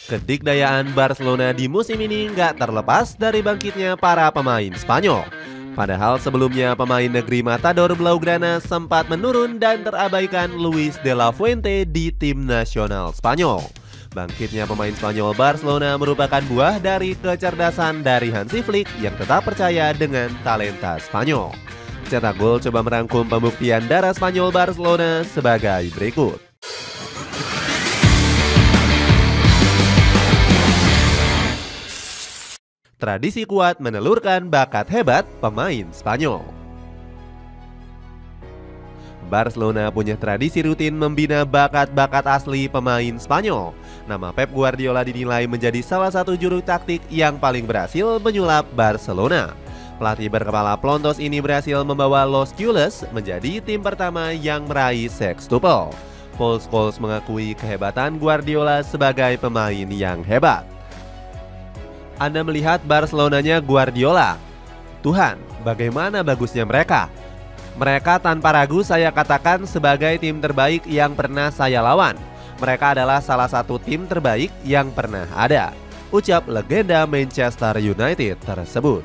Kedikdayaan Barcelona di musim ini nggak terlepas dari bangkitnya para pemain Spanyol. Padahal sebelumnya pemain negeri Matador Blaugrana sempat menurun dan terabaikan Luis de la Fuente di tim nasional Spanyol. Bangkitnya pemain Spanyol Barcelona merupakan buah dari kecerdasan dari Hansi Flick yang tetap percaya dengan talenta Spanyol. Cetak Gol coba merangkum pembuktian darah Spanyol Barcelona sebagai berikut. Tradisi kuat menelurkan bakat hebat pemain Spanyol. Barcelona punya tradisi rutin membina bakat-bakat asli pemain Spanyol. Nama Pep Guardiola dinilai menjadi salah satu juru taktik yang paling berhasil menyulap Barcelona. Pelatih berkepala pelontos ini berhasil membawa Los Culés menjadi tim pertama yang meraih sextuple. Paul Scholes mengakui kehebatan Guardiola sebagai pemain yang hebat. Anda melihat Barcelonanya Guardiola. Tuhan, bagaimana bagusnya mereka. Mereka tanpa ragu saya katakan sebagai tim terbaik yang pernah saya lawan. Mereka adalah salah satu tim terbaik yang pernah ada, ucap legenda Manchester United tersebut.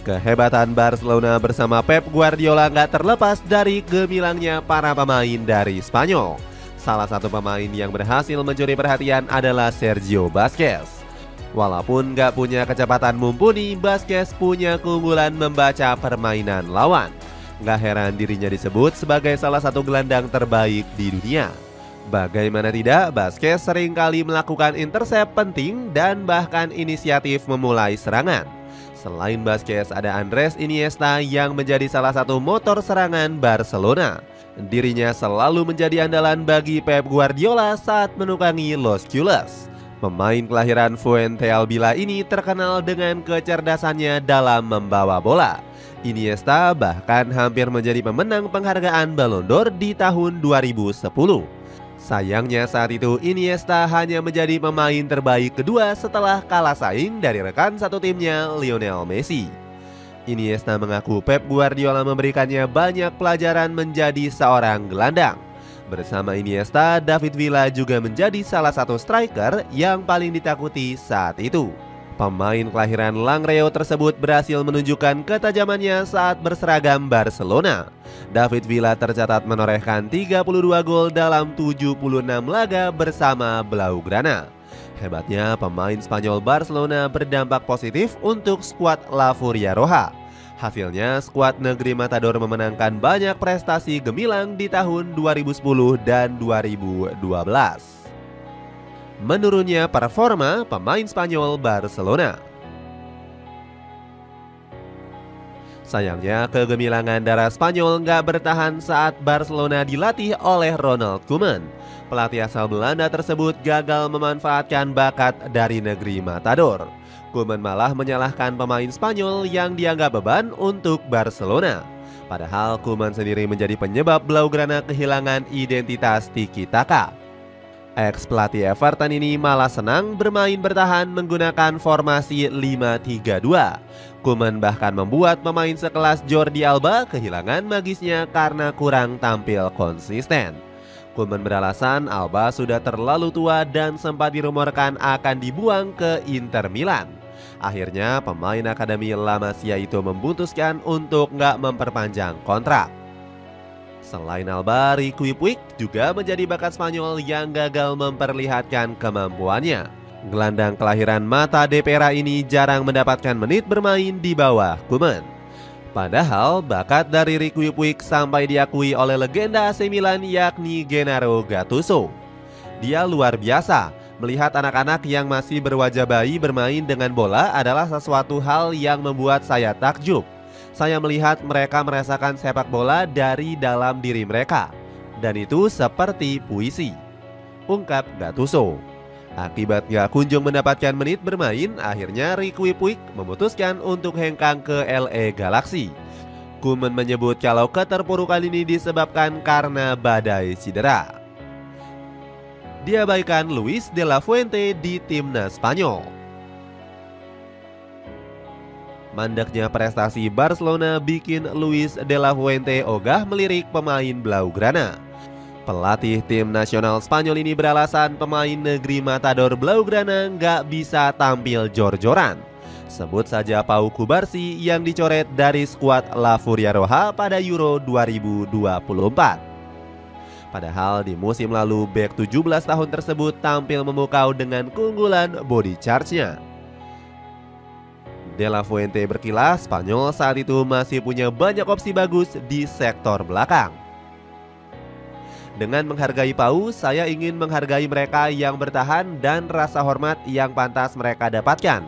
Kehebatan Barcelona bersama Pep Guardiola nggak terlepas dari gemilangnya para pemain dari Spanyol. Salah satu pemain yang berhasil mencuri perhatian adalah Sergio Busquets. Walaupun nggak punya kecepatan mumpuni, Busquets punya keunggulan membaca permainan lawan. Nggak heran dirinya disebut sebagai salah satu gelandang terbaik di dunia. Bagaimana tidak, Busquets seringkali melakukan intercept penting dan bahkan inisiatif memulai serangan. Selain Busquets, ada Andres Iniesta yang menjadi salah satu motor serangan Barcelona. Dirinya selalu menjadi andalan bagi Pep Guardiola saat menukangi Los Culés. Pemain kelahiran Fuentealbilla ini terkenal dengan kecerdasannya dalam membawa bola. Iniesta bahkan hampir menjadi pemenang penghargaan Ballon d'Or di tahun 2010. Sayangnya saat itu Iniesta hanya menjadi pemain terbaik kedua setelah kalah saing dari rekan satu timnya, Lionel Messi. Iniesta mengaku Pep Guardiola memberikannya banyak pelajaran menjadi seorang gelandang. Bersama Iniesta, David Villa juga menjadi salah satu striker yang paling ditakuti saat itu. Pemain kelahiran Langreo tersebut berhasil menunjukkan ketajamannya saat berseragam Barcelona. David Villa tercatat menorehkan 32 gol dalam 76 laga bersama Blaugrana. Hebatnya, pemain Spanyol Barcelona berdampak positif untuk skuad La Furia Roja. Hasilnya, skuad negeri Matador memenangkan banyak prestasi gemilang di tahun 2010 dan 2012. Menurunnya performa pemain Spanyol Barcelona. Sayangnya, kegemilangan darah Spanyol nggak bertahan saat Barcelona dilatih oleh Ronald Koeman. Pelatih asal Belanda tersebut gagal memanfaatkan bakat dari negeri Matador. Koeman malah menyalahkan pemain Spanyol yang dianggap beban untuk Barcelona. Padahal Koeman sendiri menjadi penyebab Blaugrana kehilangan identitas tiki-taka. Ex-pelatih Everton ini malah senang bermain bertahan menggunakan formasi 5-3-2. Koeman bahkan membuat pemain sekelas Jordi Alba kehilangan magisnya karena kurang tampil konsisten. Koeman beralasan Alba sudah terlalu tua dan sempat dirumorkan akan dibuang ke Inter Milan. Akhirnya pemain akademi La Masia itu memutuskan untuk nggak memperpanjang kontrak. Selain Alba, Riqui Puig juga menjadi bakat Spanyol yang gagal memperlihatkan kemampuannya. Gelandang kelahiran Mata de Pera ini jarang mendapatkan menit bermain di bawah Koeman. Padahal bakat dari Riqui Puig sampai diakui oleh legenda AC Milan yakni Gennaro Gattuso. Dia luar biasa. Melihat anak-anak yang masih berwajah bayi bermain dengan bola adalah sesuatu hal yang membuat saya takjub. Saya melihat mereka merasakan sepak bola dari dalam diri mereka. Dan itu seperti puisi, ungkap Gattuso. Akibat gak kunjung mendapatkan menit bermain, akhirnya Riqui Puig memutuskan untuk hengkang ke LA Galaxy. Koeman menyebut kalau keterpurukan ini disebabkan karena badai cedera. Diabaikan Luis de la Fuente di timnas Spanyol. Mandeknya prestasi Barcelona bikin Luis de la Fuente ogah melirik pemain Blaugrana. Pelatih tim nasional Spanyol ini beralasan pemain negeri Matador Blaugrana nggak bisa tampil jor-joran. Sebut saja Pau Cubarsí yang dicoret dari skuad La Furia Roja pada Euro 2024. Padahal di musim lalu bek 17 tahun tersebut tampil memukau dengan keunggulan body charge-nya. De La Fuente berkilas, Spanyol saat itu masih punya banyak opsi bagus di sektor belakang. Dengan menghargai Pau, saya ingin menghargai mereka yang bertahan dan rasa hormat yang pantas mereka dapatkan.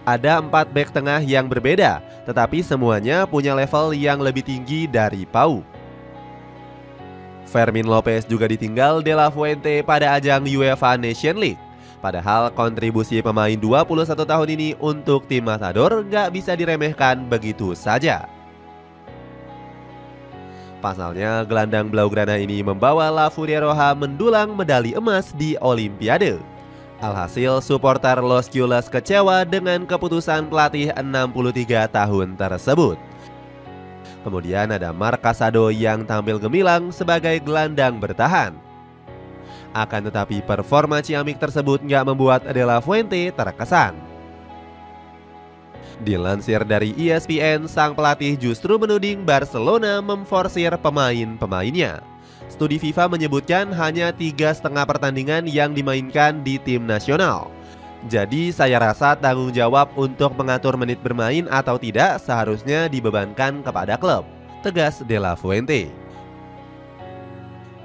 Ada 4 bek tengah yang berbeda, tetapi semuanya punya level yang lebih tinggi dari Pau. Fermín López juga ditinggal De La Fuente pada ajang UEFA Nation League. Padahal kontribusi pemain 21 tahun ini untuk tim Matador nggak bisa diremehkan begitu saja. Pasalnya, gelandang Blaugrana ini membawa La Furia Roja mendulang medali emas di Olimpiade. Alhasil, supporter Los Gules kecewa dengan keputusan pelatih 63 tahun tersebut. Kemudian ada Marc Casado yang tampil gemilang sebagai gelandang bertahan. Akan tetapi performa ciamik tersebut nggak membuat De La Fuente terkesan. Dilansir dari ESPN, sang pelatih justru menuding Barcelona memforsir pemain-pemainnya. Studi FIFA menyebutkan hanya 3,5 pertandingan yang dimainkan di tim nasional. Jadi saya rasa tanggung jawab untuk mengatur menit bermain atau tidak seharusnya dibebankan kepada klub, tegas De La Fuente.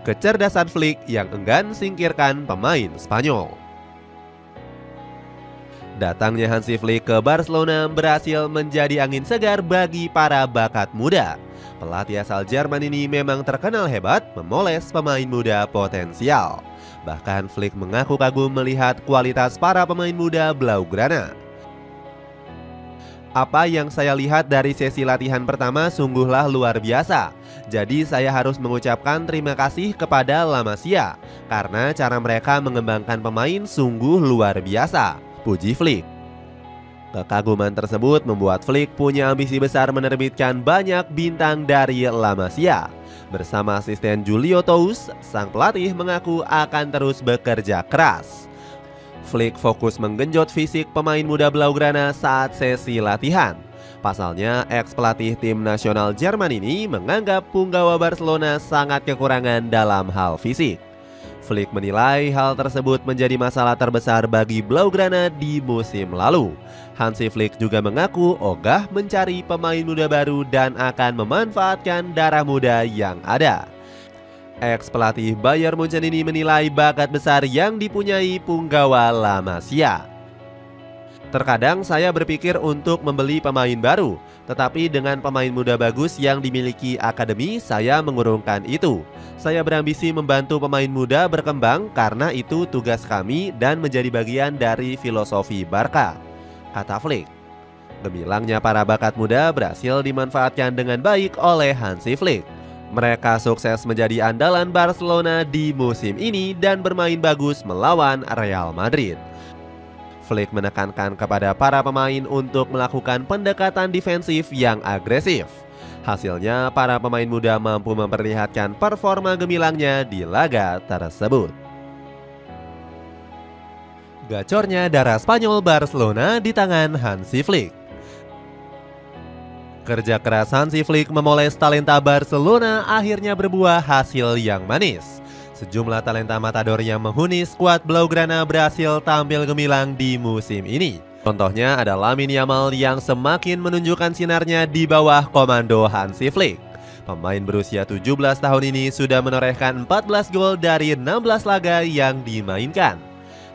Kecerdasan Flick yang enggan singkirkan pemain Spanyol. Datangnya Hansi Flick ke Barcelona berhasil menjadi angin segar bagi para bakat muda. Pelatih asal Jerman ini memang terkenal hebat memoles pemain muda potensial. Bahkan Flick mengaku kagum melihat kualitas para pemain muda Blaugrana. Apa yang saya lihat dari sesi latihan pertama sungguhlah luar biasa. Jadi saya harus mengucapkan terima kasih kepada La Masia karena cara mereka mengembangkan pemain sungguh luar biasa, puji Flick. Kekaguman tersebut membuat Flick punya ambisi besar menerbitkan banyak bintang dari La Masia. Bersama asisten Julio Tous, sang pelatih mengaku akan terus bekerja keras. Flick fokus menggenjot fisik pemain muda Blaugrana saat sesi latihan. Pasalnya, ex-pelatih tim nasional Jerman ini menganggap punggawa Barcelona sangat kekurangan dalam hal fisik. Flick menilai hal tersebut menjadi masalah terbesar bagi Blaugrana di musim lalu. Hansi Flick juga mengaku ogah mencari pemain muda baru dan akan memanfaatkan darah muda yang ada. Ex-pelatih Bayern Munchen ini menilai bakat besar yang dipunyai punggawa La Masia. Terkadang saya berpikir untuk membeli pemain baru, tetapi dengan pemain muda bagus yang dimiliki akademi, saya mengurungkan itu. Saya berambisi membantu pemain muda berkembang karena itu tugas kami dan menjadi bagian dari filosofi Barca, kata Flick. Gemilangnya para bakat muda berhasil dimanfaatkan dengan baik oleh Hansi Flick. Mereka sukses menjadi andalan Barcelona di musim ini dan bermain bagus melawan Real Madrid. Flick menekankan kepada para pemain untuk melakukan pendekatan defensif yang agresif. Hasilnya, para pemain muda mampu memperlihatkan performa gemilangnya di laga tersebut. Gacornya darah Spanyol Barcelona di tangan Hansi Flick. Kerja keras Hansi Flick memoles talenta Barcelona akhirnya berbuah hasil yang manis. Sejumlah talenta Matador yang menghuni skuad Blaugrana berhasil tampil gemilang di musim ini. Contohnya ada Lamine Yamal yang semakin menunjukkan sinarnya di bawah komando Hansi Flick. Pemain berusia 17 tahun ini sudah menorehkan 14 gol dari 16 laga yang dimainkan.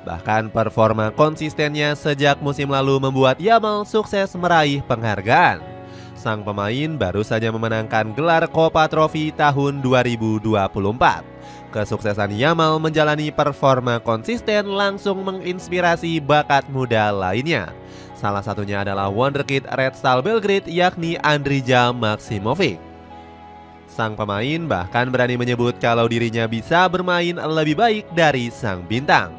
Bahkan performa konsistennya sejak musim lalu membuat Yamal sukses meraih penghargaan. Sang pemain baru saja memenangkan gelar Copa Trophy tahun 2024. Kesuksesan Yamal menjalani performa konsisten langsung menginspirasi bakat muda lainnya. Salah satunya adalah wonderkid Red Star Belgrade yakni Andrija Maksimovic. Sang pemain bahkan berani menyebut kalau dirinya bisa bermain lebih baik dari sang bintang.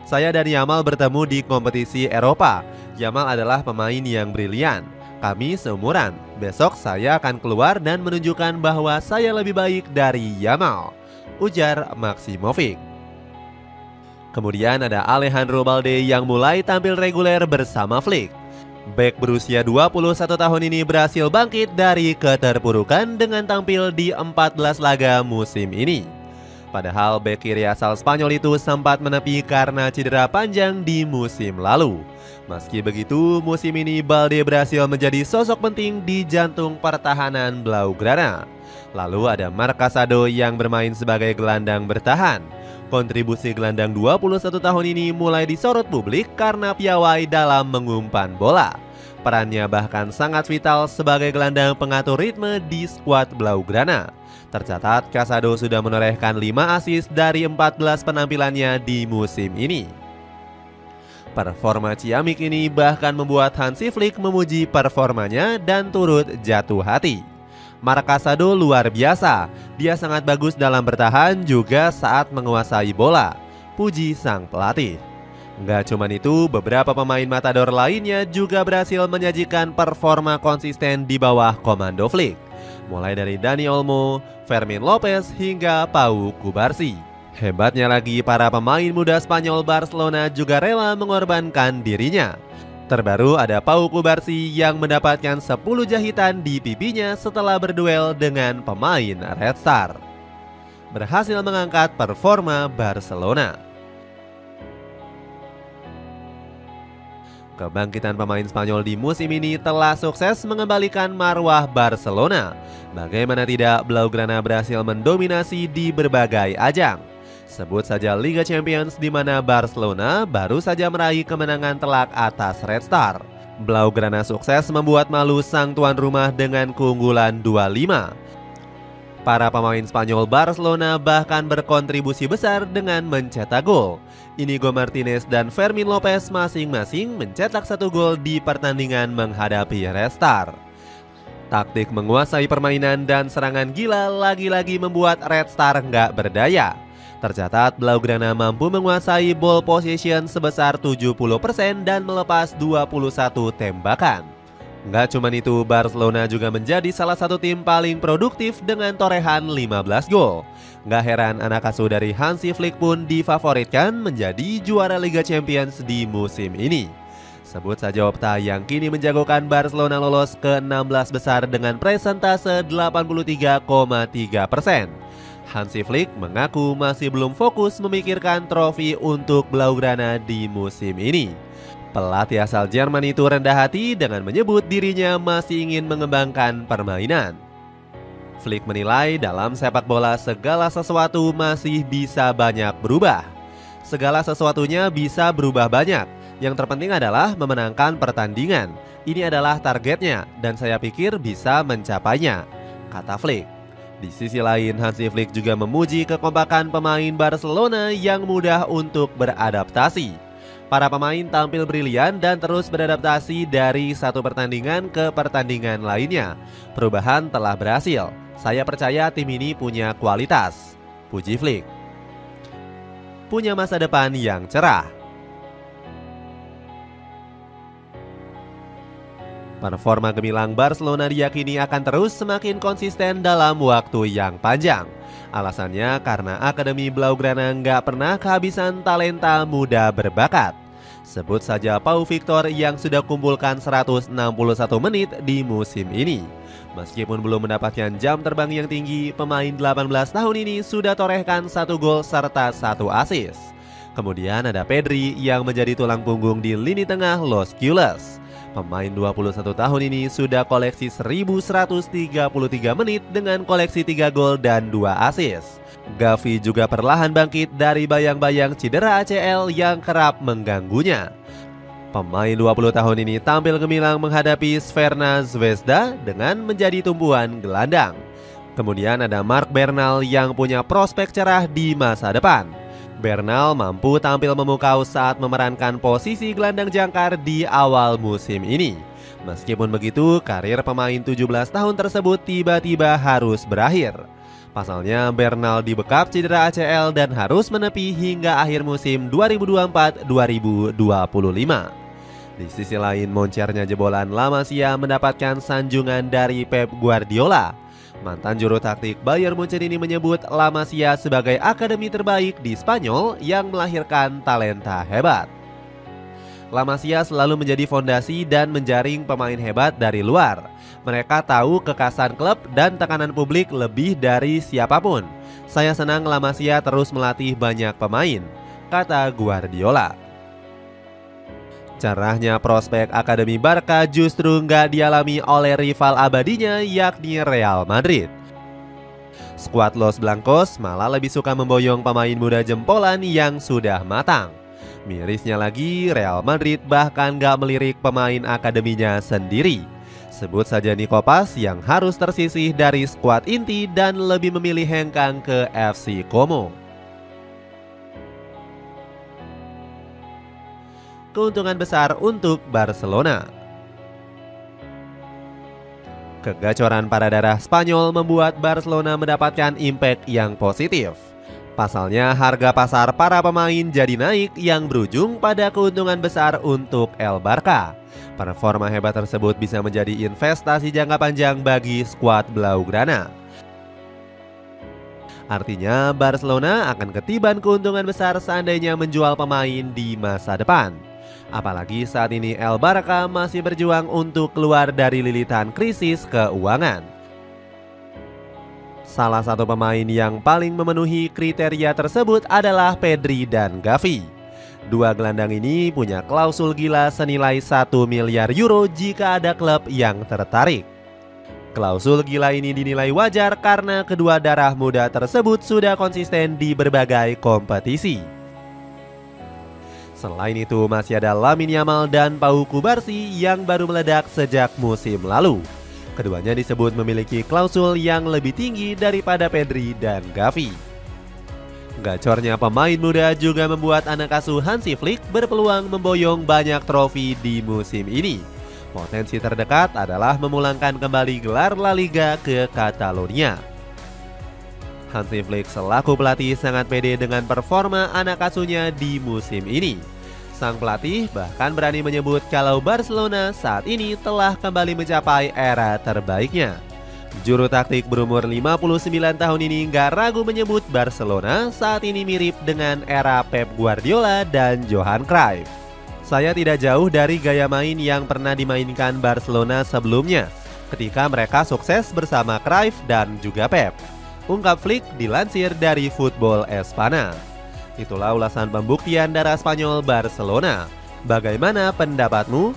Saya dan Yamal bertemu di kompetisi Eropa. Yamal adalah pemain yang brilian. Kami seumuran. Besok saya akan keluar dan menunjukkan bahwa saya lebih baik dari Yamal, ujar Maximovic. Kemudian ada Alejandro Balde yang mulai tampil reguler bersama Flick. Bek berusia 21 tahun ini berhasil bangkit dari keterpurukan dengan tampil di 14 laga musim ini. Padahal bek kiri asal Spanyol itu sempat menepi karena cedera panjang di musim lalu. Meski begitu, musim ini Balde berhasil menjadi sosok penting di jantung pertahanan Blaugrana. Lalu ada Marc Casado yang bermain sebagai gelandang bertahan. Kontribusi gelandang 21 tahun ini mulai disorot publik karena piawai dalam mengumpan bola. Perannya bahkan sangat vital sebagai gelandang pengatur ritme di skuad Blaugrana. Tercatat Casado sudah menorehkan 5 assist dari 14 penampilannya di musim ini. Performa ciamik ini bahkan membuat Hansi Flick memuji performanya dan turut jatuh hati. Marc Casado luar biasa, dia sangat bagus dalam bertahan juga saat menguasai bola, puji sang pelatih. Nggak cuman itu, beberapa pemain matador lainnya juga berhasil menyajikan performa konsisten di bawah komando Flick. Mulai dari Dani Olmo, Fermin Lopez hingga Pau Cubarsí. Hebatnya lagi, para pemain muda Spanyol Barcelona juga rela mengorbankan dirinya. Terbaru ada Pau Cubarsí yang mendapatkan 10 jahitan di pipinya setelah berduel dengan pemain Red Star. Berhasil mengangkat performa Barcelona. Kebangkitan pemain Spanyol di musim ini telah sukses mengembalikan marwah Barcelona. Bagaimana tidak, Blaugrana berhasil mendominasi di berbagai ajang. Sebut saja Liga Champions di mana Barcelona baru saja meraih kemenangan telak atas Red Star. Blaugrana sukses membuat malu sang tuan rumah dengan keunggulan 2-5. Para pemain Spanyol Barcelona bahkan berkontribusi besar dengan mencetak gol. Inigo Martinez dan Fermin Lopez masing-masing mencetak 1 gol di pertandingan menghadapi Red Star. Taktik menguasai permainan dan serangan gila lagi-lagi membuat Red Star nggak berdaya. Tercatat Blaugrana mampu menguasai ball possession sebesar 70% dan melepas 21 tembakan. Nggak cuman itu, Barcelona juga menjadi salah satu tim paling produktif dengan torehan 15 gol. Nggak heran anak asuh dari Hansi Flick pun difavoritkan menjadi juara Liga Champions di musim ini. Sebut saja Opta yang kini menjagokan Barcelona lolos ke 16 besar dengan presentase 83,3%. Hansi Flick mengaku masih belum fokus memikirkan trofi untuk Blaugrana di musim ini. Pelatih asal Jerman itu rendah hati dengan menyebut dirinya masih ingin mengembangkan permainan. Flick menilai dalam sepak bola segala sesuatu masih bisa banyak berubah. Segala sesuatunya bisa berubah banyak. Yang terpenting adalah memenangkan pertandingan. Ini adalah targetnya dan saya pikir bisa mencapainya, kata Flick. Di sisi lain, Hansi Flick juga memuji kekompakan pemain Barcelona yang mudah untuk beradaptasi. Para pemain tampil brilian dan terus beradaptasi dari satu pertandingan ke pertandingan lainnya. Perubahan telah berhasil. Saya percaya tim ini punya kualitas, puji Flick. Punya masa depan yang cerah. Performa gemilang Barcelona diyakini akan terus semakin konsisten dalam waktu yang panjang. Alasannya karena Akademi Blaugrana nggak pernah kehabisan talenta muda berbakat. Sebut saja Pau Victor yang sudah kumpulkan 161 menit di musim ini. Meskipun belum mendapatkan jam terbang yang tinggi, pemain 18 tahun ini sudah torehkan 1 gol serta 1 assist. Kemudian ada Pedri yang menjadi tulang punggung di lini tengah Los Gules. Pemain 21 tahun ini sudah koleksi 1133 menit dengan koleksi 3 gol dan 2 assist. Gavi juga perlahan bangkit dari bayang-bayang cedera ACL yang kerap mengganggunya. Pemain 20 tahun ini tampil gemilang menghadapi Crvena Zvezda dengan menjadi tumpuan gelandang. Kemudian ada Marc Bernal yang punya prospek cerah di masa depan. Bernal mampu tampil memukau saat memerankan posisi gelandang jangkar di awal musim ini. Meskipun begitu, karir pemain 17 tahun tersebut tiba-tiba harus berakhir. Pasalnya, Bernal dibekap cedera ACL dan harus menepi hingga akhir musim 2024-2025. Di sisi lain, moncernya jebolan La Masia mendapatkan sanjungan dari Pep Guardiola. Mantan juru taktik Bayern Munchen ini menyebut La Masia sebagai akademi terbaik di Spanyol yang melahirkan talenta hebat. La Masia selalu menjadi fondasi dan menjaring pemain hebat dari luar. Mereka tahu kekasan klub dan tekanan publik lebih dari siapapun. Saya senang La Masia terus melatih banyak pemain, kata Guardiola. Cerahnya prospek Akademi Barca justru nggak dialami oleh rival abadinya yakni Real Madrid. Skuad Los Blancos malah lebih suka memboyong pemain muda jempolan yang sudah matang. Mirisnya lagi, Real Madrid bahkan nggak melirik pemain akademinya sendiri. Sebut saja Nico Paz yang harus tersisih dari skuad inti dan lebih memilih hengkang ke FC Como. Keuntungan besar untuk Barcelona. Kegacoran pada darah Spanyol membuat Barcelona mendapatkan impact yang positif. Pasalnya harga pasar para pemain jadi naik yang berujung pada keuntungan besar untuk El Barca. Performa hebat tersebut bisa menjadi investasi jangka panjang bagi skuad Blaugrana. Artinya Barcelona akan ketiban keuntungan besar seandainya menjual pemain di masa depan. Apalagi saat ini El Barca masih berjuang untuk keluar dari lilitan krisis keuangan. Salah satu pemain yang paling memenuhi kriteria tersebut adalah Pedri dan Gavi. Dua gelandang ini punya klausul gila senilai 1 miliar euro jika ada klub yang tertarik. Klausul gila ini dinilai wajar karena kedua darah muda tersebut sudah konsisten di berbagai kompetisi. Selain itu masih ada Lamine Yamal dan Pau Cubarsí yang baru meledak sejak musim lalu. Keduanya disebut memiliki klausul yang lebih tinggi daripada Pedri dan Gavi. Gacornya pemain muda juga membuat anak asuh Hansi Flick berpeluang memboyong banyak trofi di musim ini. Potensi terdekat adalah memulangkan kembali gelar La Liga ke Catalonia. Hansi Flick selaku pelatih sangat pede dengan performa anak asuhnya di musim ini. Sang pelatih bahkan berani menyebut kalau Barcelona saat ini telah kembali mencapai era terbaiknya. Juru taktik berumur 59 tahun ini gak ragu menyebut Barcelona saat ini mirip dengan era Pep Guardiola dan Johan Cruyff. Saya tidak jauh dari gaya main yang pernah dimainkan Barcelona sebelumnya, ketika mereka sukses bersama Cruyff dan juga Pep, ungkap Flick dilansir dari Football Espana. Itulah ulasan pembuktian darah Spanyol Barcelona. Bagaimana pendapatmu?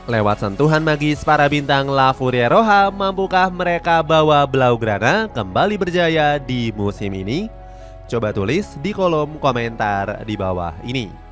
Lewat sentuhan magis para bintang La Furia Roja, mampukah mereka bawa Blaugrana kembali berjaya di musim ini? Coba tulis di kolom komentar di bawah ini.